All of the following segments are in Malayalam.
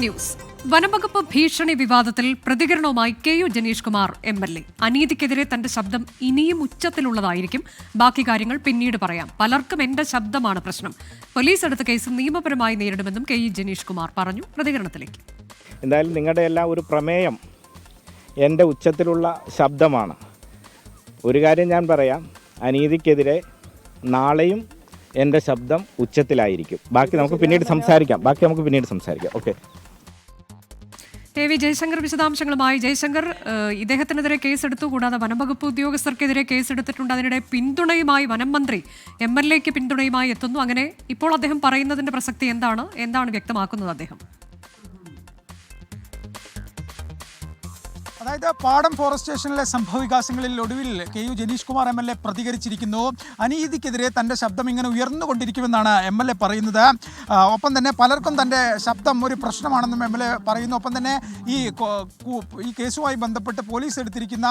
ന്യൂസ്. വനംവകുപ്പ് ഭീഷണി വിവാദത്തിൽ പ്രതികരണവുമായി കെ.യു. ജനീഷ് കുമാർ എം.എൽ.എ. അനീതിക്കെതിരെ തന്റെ ശബ്ദം ഇനിയും ഉച്ചത്തിലുള്ളതായിരിക്കും. ബാക്കി കാര്യങ്ങൾ പിന്നീട് പറയാം. പലർക്കും എന്റെ ശബ്ദമാണ് പ്രശ്നം. പോലീസ് എടുത്ത കേസ് നിയമപരമായി നേരിടുമെന്നും കെ.യു. ജനീഷ് കുമാർ പറഞ്ഞു. പ്രതികരണത്തിലേക്ക്. എന്തായാലും നിങ്ങളുടെ എല്ലാം ഒരു പ്രമേയം എൻ്റെ ഉച്ചത്തിലുള്ള ശബ്ദമാണ്. ഒരു കാര്യം ഞാൻ പറയാം, അനീതിക്കെതിരെ നാളെയും എൻ്റെ ശബ്ദം ഉച്ചത്തിലായിരിക്കും. ബാക്കി നമുക്ക് പിന്നീട് സംസാരിക്കാം. ഓക്കെ. കെ.വി. ജയശങ്കർ വിശദാംശങ്ങളുമായി. ജയശങ്കർ, ഇദ്ദേഹത്തിനെതിരെ കേസെടുത്തു. കൂടാതെ വനംവകുപ്പ് ഉദ്യോഗസ്ഥർക്കെതിരെ കേസെടുത്തിട്ടുണ്ട്. അതിനിടെ പിന്തുണയുമായി വനം മന്ത്രി എം.എൽ.എക്ക് പിന്തുണയുമായി എത്തുന്നു. അങ്ങനെ ഇപ്പോൾ അദ്ദേഹം പറയുന്നതിന്റെ പ്രസക്തി എന്താണ് വ്യക്തമാക്കുന്നത് അദ്ദേഹം? അതായത് പാടം ഫോറസ്റ്റ് സ്റ്റേഷനിലെ സംഭവവികാസങ്ങളിൽ ഒടുവിൽ കെ.യു. ജനീഷ് കുമാർ എം.എൽ.എ. പ്രതികരിച്ചിരിക്കുന്നു. അനീതിക്കെതിരെ തൻ്റെ ശബ്ദം ഇങ്ങനെ ഉയർന്നുകൊണ്ടിരിക്കുമെന്നാണ് എം.എൽ.എ. പറയുന്നത്. ഒപ്പം തന്നെ പലർക്കും തൻ്റെ ശബ്ദം ഒരു പ്രശ്നമാണെന്നും എം.എൽ.എ. പറയുന്നു. ഒപ്പം തന്നെ ഈ കേസുമായി ബന്ധപ്പെട്ട് പോലീസ് എടുത്തിരിക്കുന്ന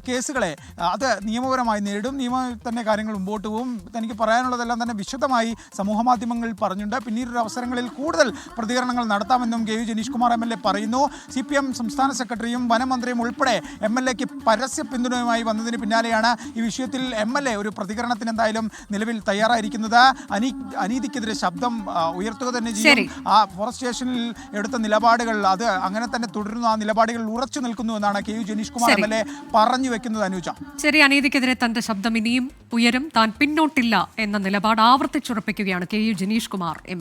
കേസുകളെ അത് നിയമപരമായി നേരിടും. നിയമത്തിൽ തന്നെ കാര്യങ്ങൾ മുമ്പോട്ട് പോകും. തനിക്ക് പറയാനുള്ളതെല്ലാം തന്നെ വിശദമായി സമൂഹമാധ്യമങ്ങളിൽ പറഞ്ഞിട്ടുണ്ട്. പിന്നീട് അവസരങ്ങളിൽ കൂടുതൽ പ്രതികരണങ്ങൾ നടത്താമെന്നും കെ.യു. ജനീഷ് കുമാർ എം.എൽ.എ. പറയുന്നു. CPM സംസ്ഥാന സെക്രട്ടറിയും വനമന്ത്രിയും ഉൾപ്പെടെ എം.എൽ.എക്ക് പരസ്യ പിന്തുണയുമായി വന്നതിന് പിന്നാലെയാണ് ഈ വിഷയത്തിൽ എം.എൽ.എ. ഒരു പ്രതികരണത്തിന് എന്തായാലും നിലവിൽ തയ്യാറായിരിക്കുന്നത്. അനീതിക്കെതിരെ ശബ്ദം ഉയർത്തുക തന്നെ ചെയ്യും. ആ ഫോറസ്റ്റ് സ്റ്റേഷനിൽ എടുത്ത നിലപാടുകൾ അത് അങ്ങനെ തന്നെ തുടരുന്നു. ആ നിലപാടുകൾ ഉറച്ചു നിൽക്കുന്നു എന്നാണ് കെ.യു. ജനീഷ് കുമാർ എം.എൽ.എ. പറഞ്ഞു വെക്കുന്നത്. അനുജ, ശരി. അനീതിക്കെതിരെ തന്റെ ശബ്ദം ഇനിയും ഉയരും. താൻ പിന്നോട്ടില്ല എന്ന നിലപാട് ആവർത്തിച്ചുറപ്പിക്കുകയാണ് കെ.യു. ജനീഷ് കുമാർ എം.